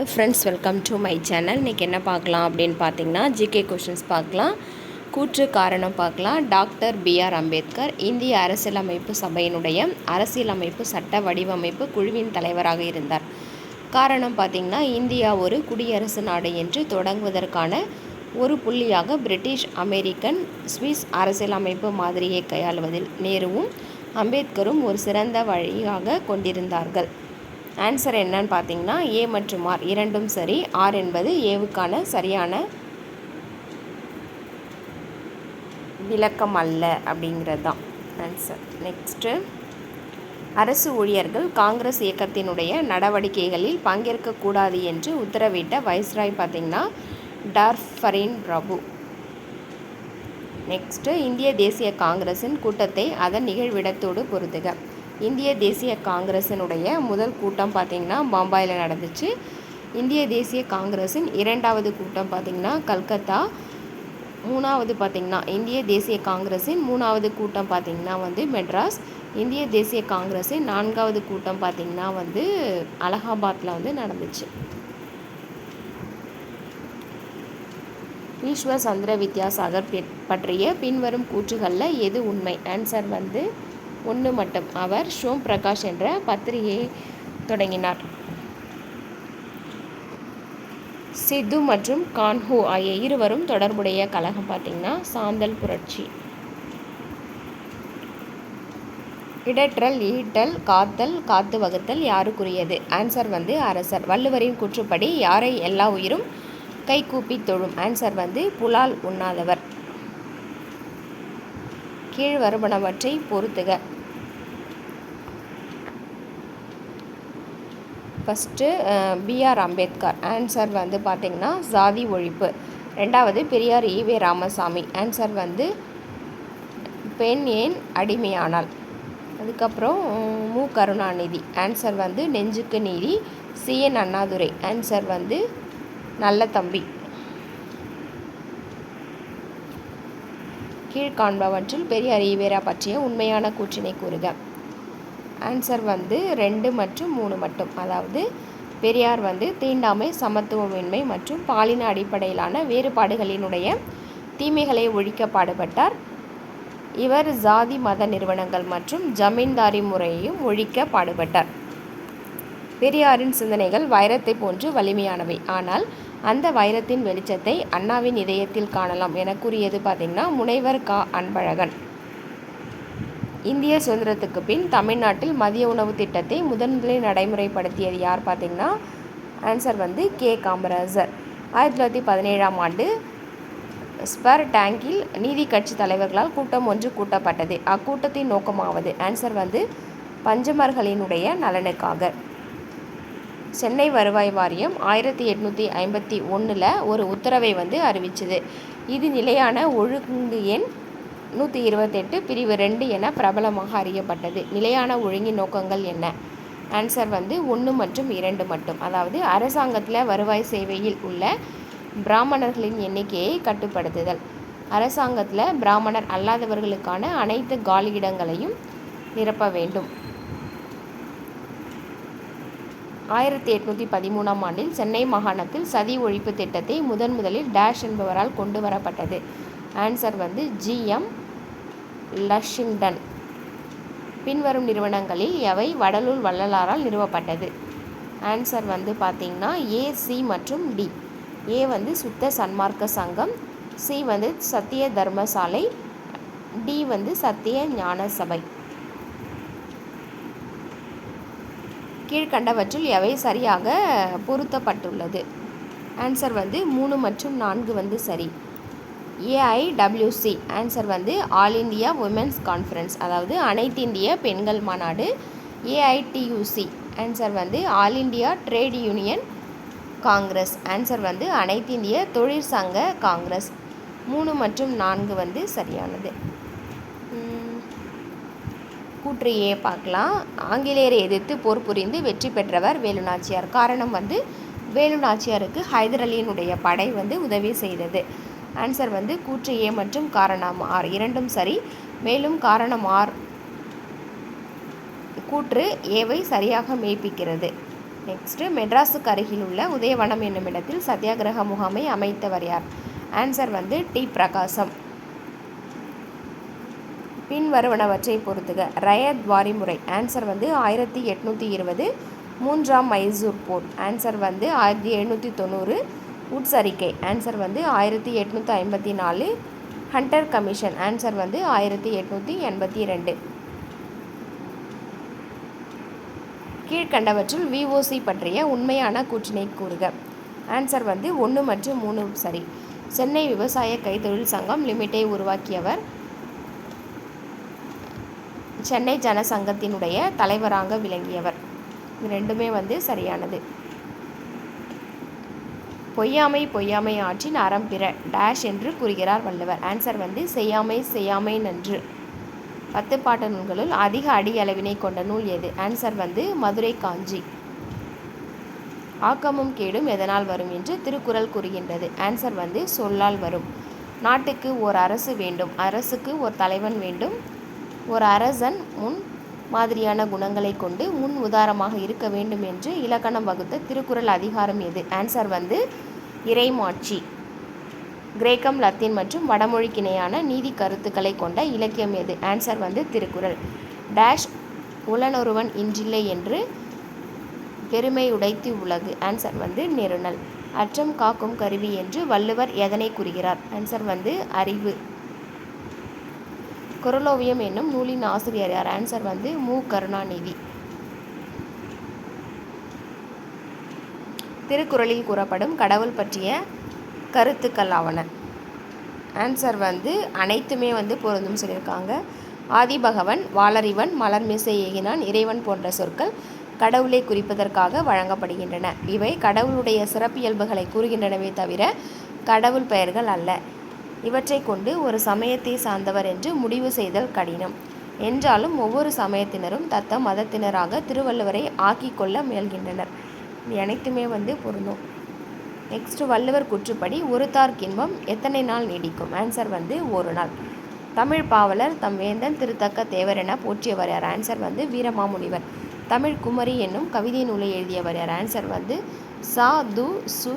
Friends, welcome to my channel. இன்றைக்கி என்ன பார்க்கலாம் அப்படின்னு பார்த்தீங்கன்னா, ஜிகே கொஷின்ஸ் பார்க்கலாம், கூற்று காரணம் பார்க்கலாம். Doctor B.R. அம்பேத்கர் இந்திய அரசியலமைப்பு சபையினுடைய அரசியலமைப்பு சட்ட வடிவமைப்பு குழுவின் தலைவராக இருந்தார். காரணம் பார்த்திங்கன்னா, இந்தியா ஒரு குடியரசு நாடு என்று தொடங்குவதற்கான ஒரு புள்ளியாக பிரிட்டிஷ், அமெரிக்கன், சுவிஸ் அரசியலமைப்பு மாதிரியை கையாளுவதில் நேருவும் அம்பேத்கரும் ஒரு சிறந்த வழியாக கொண்டிருந்தார்கள். ஆன்சர் என்னன்னு பார்த்தீங்கன்னா, ஏ மற்றும் ஆர் இரண்டும் சரி. ஆர் என்பது ஏவுக்கான சரியான விளக்கம் அல்ல அப்படிங்கிறது தான் ஆன்சர். நெக்ஸ்ட்டு, அரசு ஊழியர்கள் காங்கிரஸ் இயக்கத்தினுடைய நடவடிக்கைகளில் பங்கேற்கக்கூடாது என்று உத்தரவிட்ட வைஸ்ராய் பார்த்திங்கன்னா டார்ஃபரின் பிரபு. நெக்ஸ்ட்டு, இந்திய தேசிய காங்கிரஸின் கூட்டத்தை அதன் நிகழ்விடத்தோடு பொருத்துக. இந்திய தேசிய காங்கிரஸினுடைய முதல் கூட்டம் பார்த்திங்கன்னா பம்பாயில் நடந்துச்சு. இந்திய தேசிய காங்கிரஸின் இரண்டாவது கூட்டம் பார்த்திங்கன்னா கல்கத்தா. மூணாவது பார்த்திங்கன்னா இந்திய தேசிய காங்கிரஸின் மூணாவது கூட்டம் பார்த்திங்கன்னா மெட்ராஸ். இந்திய தேசிய காங்கிரஸின் நான்காவது கூட்டம் பார்த்திங்கன்னா அலகாபாத்தில் நடந்துச்சு. ஈஸ்வர் சந்திர வித்யாசாகர் பற்றிய பின்வரும் கூற்றுகளில் எது உண்மை? ஆன்சர் 1 மட்டும். அவர் ஷோம் பிரகாஷ் என்ற பத்திரிகையை தொடங்கினார். சித்து மற்றும் கான்ஹூ ஆகிய இருவரும் தொடர்புடைய கழகம் பார்த்திங்கன்னா சாந்தல் புரட்சி. இடற்றல், ஈட்டல், காத்தல், காத்து வகுத்தல் யாருக்குரியது? ஆன்சர் அரசர். வள்ளுவரின் கூற்றுப்படி யாரை எல்லா உயிரும் கைகூப்பி தொழும்? ஆன்சர் புலால் உண்ணாதவர். கீழ் வருவனவற்றை பொறுத்துக. First B.R. அம்பேத்கர். ஆன்சர் பார்த்திங்கன்னா சாதி ஒழிப்பு. ரெண்டாவது பெரியார் ஈவே ராமசாமி. ஆன்சர் பெண் ஏன் அடிமையானாள். அதுக்கப்புறம் மு. கருணாநிதி. ஆன்சர் நெஞ்சுக்கு நீதி. C.N. அண்ணாதுரை. ஆன்சர் நல்ல தம்பி. கீழ்காண்பவற்றில் பெரியார் ஈவேரா பற்றிய உண்மையான கூற்றினை கூறுக. ஆன்சர் 2 மற்றும் 3 மட்டும். அதாவது பெரியார் தீண்டாமை, சமத்துவமின்மை மற்றும் பாலின அடிப்படையிலான வேறுபாடுகளினுடைய தீமைகளை ஒழிக்க பாடுபட்டார். இவர் ஜாதி மத நிறுவனங்கள் மற்றும் ஜமீன்தாரி முறையையும் ஒழிக்க பாடுபட்டார். பெரியாரின் சிந்தனைகள் வைரத்தை போன்று வலிமையானவை. ஆனால் அந்த வைரத்தின் வெளிச்சத்தை அண்ணாவின் இதயத்தில் காணலாம் என கூறியது பார்த்திங்கன்னா முனைவர் க. அன்பழகன். இந்திய சுதந்திரத்துக்கு பின் தமிழ்நாட்டில் மதிய உணவு திட்டத்தை முதன்முதலில் நடைமுறைப்படுத்தியது யார் பார்த்திங்கன்னா ஆன்சர் கே. காமராஜர். 1917ஆம் ஆண்டு ஸ்பர் டேங்கில் நீதி கட்சி தலைவர்களால் கூட்டம் ஒன்று கூட்டப்பட்டது. அக்கூட்டத்தின் நோக்கமாவது? ஆன்சர் பஞ்சமர்களினுடைய நலனுக்காக. சென்னை வருவாய் வாரியம் 1851 ஒரு உத்தரவை அறிவிச்சது. இது நிலையான ஒழுங்கு எண் 128 பிரிவு 2 என பிரபலமாக அறியப்பட்டது. நிலையான ஒழுங்கின் நோக்கங்கள் என்ன? ஆன்சர் 1 மற்றும் 2 மட்டும். அதாவது அரசாங்கத்தில் வருவாய் சேவையில் உள்ள பிராமணர்களின் எண்ணிக்கையை கட்டுப்படுத்துதல். அரசாங்கத்தில் பிராமணர் அல்லாதவர்களுக்கான அனைத்து காலியிடங்களையும் நிரப்ப வேண்டும். 1813ஆம் ஆண்டில் சென்னை மாகாணத்தில் சதி ஒழிப்பு திட்டத்தை முதலில் டேஷ் என்பவரால் கொண்டு வரப்பட்டது. Answer G.M. லஷிங்டன். பின்வரும் நிறுவனங்களில் எவை வடலூர் வள்ளலாரால் நிறுவப்பட்டது? ஆன்சர் பார்த்திங்கன்னா A, C மற்றும் D. A சுத்த சன்மார்க்க சங்கம், C சத்திய தர்மசாலை, D சத்திய ஞான சபை. கீழ்கண்டவற்றில் எவை சரியாக பொருத்தப்பட்டுள்ளது? ஆன்சர் 3 மற்றும் 4 சரி. AIWC. Answer all India women's conference. அதாவது அனைத்து இந்திய பெண்கள் மாநாடு. AITUC. Answer all India trade union Congress. Answer அனைத்து இந்திய தொழிற்சங்க காங்கிரஸ். 3 மற்றும் 4 சரியானது. கூற்று ஏ பார்க்கலாம். ஆங்கிலேயரை எதிர்த்து போர் புரிந்து வெற்றி பெற்றவர் வேலுநாச்சியார். காரணம் வேலு நாச்சியாருக்கு ஹைதர் அலியினுடைய படை உதவி செய்தது. ஆன்சர் கூற்று ஏ மற்றும் காரணம் ஆர் இரண்டும் சரி. மேலும் காரணம் ஆர் கூற்று ஏவை சரியாக மெய்ப்பிக்கிறது. நெக்ஸ்ட்டு மெட்ராஸுக்கு அருகில் உள்ள உதயவனம் என்னும் இடத்தில் சத்தியாகிரக முகாமை அமைத்தவர் யார்? ஆன்சர் வந்து டி. பிரகாசம். பின்வருவனவற்றை பொறுத்துக. ரயத் வாரி முறை. ஆன்சர் வந்து 1820. 3ஆம் மைசூர் போர். ஆன்சர் வந்து 1790. உட்ஸ் அறிக்கை. ஆன்சர் வந்து 1854. Hunter commission. ஆன்சர் வந்து 1882. கீழ்கண்டவற்றுள் VOC பற்றிய உண்மையான கூற்றினை கூறுக. ஆன்சர் வந்து 1 மற்றும் 3 சரி. சென்னை விவசாய கைத்தொழில் சங்கம் லிமிட்டை உருவாக்கியவர் சென்னை ஜனசங்கத்தினுடைய தலைவராக விளங்கியவர். இது ரெண்டுமே வந்து சரியானது. பொய்யாமை பொய்யாமை ஆற்றின் அறம் பிற டேஷ் என்று கூறுகிறார் வள்ளுவர். ஆன்சர் வந்து செய்யாமை செய்யாமை நன்று. 10 பாட்டு நூல்களுள் அதிக அடி அளவினை கொண்ட நூல் எது? ஆன்சர் வந்து மதுரை காஞ்சி. ஆக்கமும் கேடும் எதனால் வரும் என்று திருக்குறள் கூறுகின்றது? ஆன்சர் வந்து சொல்லால் வரும். நாட்டுக்கு ஓர் அரசு வேண்டும், அரசுக்கு ஒரு தலைவன் வேண்டும், ஒரு அரசன் முன் மாதிரியான குணங்களை கொண்டு முன் உதாரணமாக இருக்க வேண்டும் என்று இலக்கணம் வகுத்த திருக்குறள் அதிகாரம் எது? ஆன்சர் வந்து இறைமாட்சி. கிரேக்கம், லத்தீன் மற்றும் வடமொழிக்கிணையான நீதி கருத்துக்களை கொண்ட இலக்கியம் எது? ஆன்சர் வந்து திருக்குறள். டேஷ் உளனொருவன் இன்றில்லை என்று பெருமை உடைத்து உலகு. ஆன்சர் வந்து நெருநல். அற்றம் காக்கும் கருவி என்று வள்ளுவர் எதனை கூறுகிறார்? ஆன்சர் வந்து அறிவு. குறளோவியம் என்னும் நூலின் ஆசிரியர் யார்? ஆன்சர் வந்து மு. கருணாநிதி. திருக்குறளில் கூறப்படும் கடவுள் பற்றிய கருத்துக்கள் ஆவன. ஆன்சர் வந்து அனைத்துமே வந்து பொருந்தும் சொல்லியிருக்காங்க. ஆதிபகவன், வாளறிவன், மலர்மிசை ஏகினான், இறைவன் போன்ற சொற்கள் கடவுளை குறிப்பதற்காக வழங்கப்படுகின்றன. இவை கடவுளுடைய சிறப்பியல்புகளை கூறுகின்றனவே தவிர கடவுள் பெயர்கள் அல்ல. இவற்றை கொண்டு ஒரு சமயத்தை சார்ந்தவர் என்று முடிவு செய்தல் கடினம். என்றாலும் ஒவ்வொரு சமயத்தினரும் தத்தம் மதத்தினராக திருவள்ளுவரை ஆக்கிக் கொள்ள முயல்கின்றனர். இது அனைத்துமே வந்து பொருந்தும். நெக்ஸ்ட் வள்ளுவர் கூற்றுப்படி ஒருத்தார்க்கின்பம் எத்தனை நாள் நீடிக்கும்? ஆன்சர் வந்து ஒரு நாள். தமிழ் பாவலர் தம் வேந்தன் திருத்தக்க தேவர் என போற்றியவர் யார்? ஆன்சர் வந்து வீரமாமுனிவர். தமிழ் குமரி என்னும் கவிதை நூலை எழுதியவர் யார்? ஆன்சர் வந்து சா. து. சு.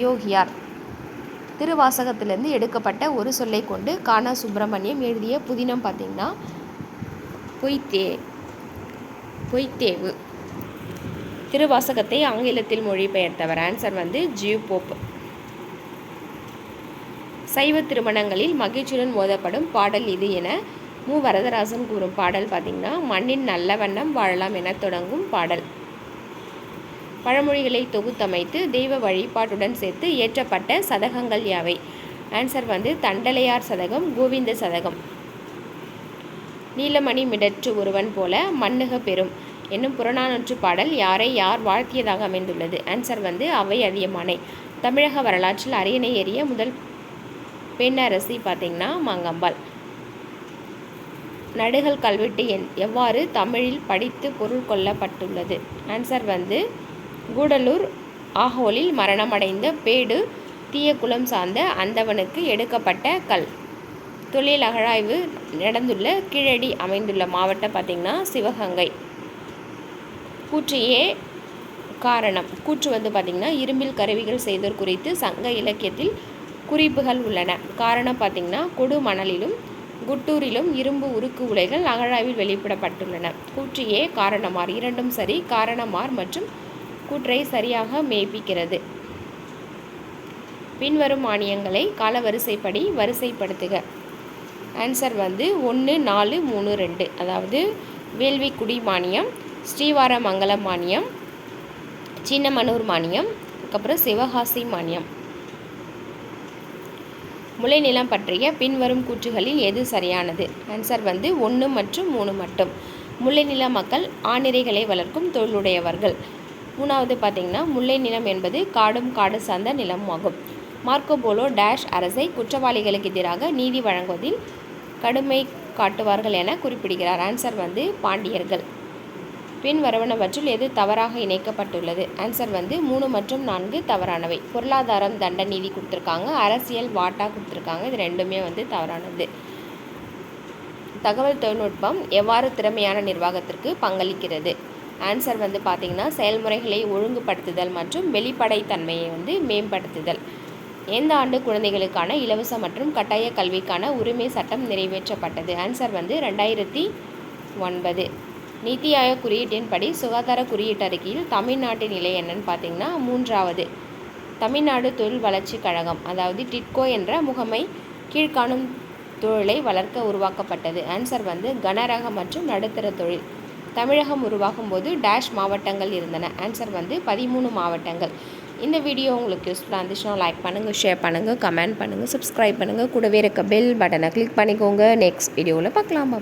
யோகியார். திருவாசகத்திலிருந்து எடுக்கப்பட்ட ஒரு சொல்லை கொண்டு கானா சுப்பிரமணியம் எழுதிய புதினம் பார்த்திங்கன்னா பொய்த்தேவு. திருவாசகத்தை ஆங்கிலத்தில் மொழிபெயர்த்தவர்? ஆன்சர் வந்து ஜியூ போப். சைவ திருமணங்களில் மகிழ்ச்சியுடன் ஓதப்படும் பாடல் இது என மு. வரதராசன் கூறும் பாடல் பார்த்திங்கன்னா மண்ணின் நல்ல வண்ணம் வாழலாம் என தொடங்கும் பாடல். பழமொழிகளை தொகுத்தமைத்து தெய்வ வழிபாட்டுடன் சேர்த்து இயற்றப்பட்ட சதகங்கள் யாவை? ஆன்சர் வந்து தண்டலையார் சதகம், கோவிந்த சதகம். நீலமணி மிடற்று ஒருவன் போல மண்ணுக பெறும் என்னும் புறநானூற்று பாடல் யாரை யார் வாழ்த்தியதாக அமைந்துள்ளது? ஆன்சர் வந்து அவை அதியமானை. தமிழக வரலாற்றில் அரியணை ஏறிய முதல் பெண் அரசி பார்த்திங்கன்னா மாங்கம்பாள். நடுகள் கல்வெட்டு எவ்வாறு தமிழில் படித்து பொருள் கொள்ளப்பட்டுள்ளது? ஆன்சர் வந்து கூடலூர் ஆஹோலில் மரணமடைந்த பேடு தீய குலம் சார்ந்த அந்தவனுக்கு எடுக்கப்பட்ட கல். தொழில் அகழாய்வு நடந்துள்ள கீழடி அமைந்துள்ள மாவட்டம் பார்த்திங்கன்னா சிவகங்கை. கூற்று ஏ காரணம். கூற்று வந்து பார்த்திங்கன்னா இரும்பில் கருவிகள் செய்தோர் குறித்து சங்க இலக்கியத்தில் குறிப்புகள் உள்ளன. காரணம் பார்த்திங்கன்னா கொடு மணலிலும் குட்டூரிலும் இரும்பு உருக்கு உலைகள் அகழாய்வில் வெளியிடப்பட்டுள்ளன. கூற்று ஏ காரணமார். இரண்டும் சரி. காரணமார் மற்றும் கூற்றை சரியாக மெய்ப்பிக்கிறது. பின்வரும் மானியங்களை காலவரிசைப்படி வரிசைப்படுத்துக. ஆன்சர் வந்து 1, 4, 3, 2. அதாவது வேள்விக்குடி மானியம், ஸ்ரீவாரமங்கலம் மானியம், சின்னமனூர் மானியம், அதுக்கப்புறம் சிவகாசி மானியம். முளைநிலம் பற்றிய பின்வரும் கூற்றுகளில் எது சரியானது? ஆன்சர் வந்து 1 மற்றும் 3 மட்டும். முல்லைநில மக்கள் ஆணிரைகளை வளர்க்கும் தொழிலுடையவர்கள். 3வது பார்த்திங்கன்னா முல்லை நிலம் என்பது காடும் காடு சார்ந்த நிலம் ஆகும். மார்க்கோபோலோ டேஷ் அரசை குற்றவாளிகளுக்கு எதிராக நீதி வழங்குவதில் கடுமை காட்டுவார்கள் என குறிப்பிடுகிறார். ஆன்சர் வந்து பாண்டியர்கள். பின் வருவனவற்றுள் எது தவறாக இணைக்கப்பட்டுள்ளது? ஆன்சர் வந்து 3 மற்றும் 4 தவறானவை. பொருளாதாரம் தண்ட நீதி கொடுத்துருக்காங்க, அரசியல் வாட்டா கொடுத்துருக்காங்க. இது ரெண்டுமே வந்து தவறானது. தகவல் தொழில்நுட்பம் எவ்வாறு திறமையான நிர்வாகத்திற்கு பங்களிக்கிறது? ஆன்சர் வந்து பார்த்திங்கன்னா செயல்முறைகளை ஒழுங்குபடுத்துதல் மற்றும் வெளிப்படைத்தன்மையை வந்து மேம்படுத்துதல். எந்த ஆண்டு குழந்தைகளுக்கான இலவச மற்றும் கட்டாய கல்விக்கான உரிமை சட்டம் நிறைவேற்றப்பட்டது? ஆன்சர் வந்து 2009. நீத்தி ஆயோக் குறியீட்டின்படி சுகாதார குறியீட்டு அறிக்கையில் தமிழ்நாட்டின் நிலை என்னன்னு பார்த்தீங்கன்னா 3வது. தமிழ்நாடு தொழில் வளர்ச்சி கழகம் அதாவது டிட்கோ என்ற முகமை கீழ்காணும் தொழிலை வளர்க்க உருவாக்கப்பட்டது? ஆன்சர் வந்து கனரக மற்றும் நடுத்தர தொழில். தமிழகம் உருவாகும் போது டேஷ் மாவட்டங்கள் இருந்தன? ஆன்சர் வந்து 13 மாவட்டங்கள். இந்த வீடியோ உங்களுக்கு யூஸ்ஃபுல்லாக இருந்துச்சுன்னா லைக் பண்ணுங்கள், ஷேர் பண்ணுங்கள், கமெண்ட் பண்ணுங்கள், சப்ஸ்கிரைப் பண்ணுங்கள். கூடவே இருக்க பெல் பட்டனை கிளிக் பண்ணிக்கோங்க. நெக்ஸ்ட் வீடியோவில் பார்க்கலாம்.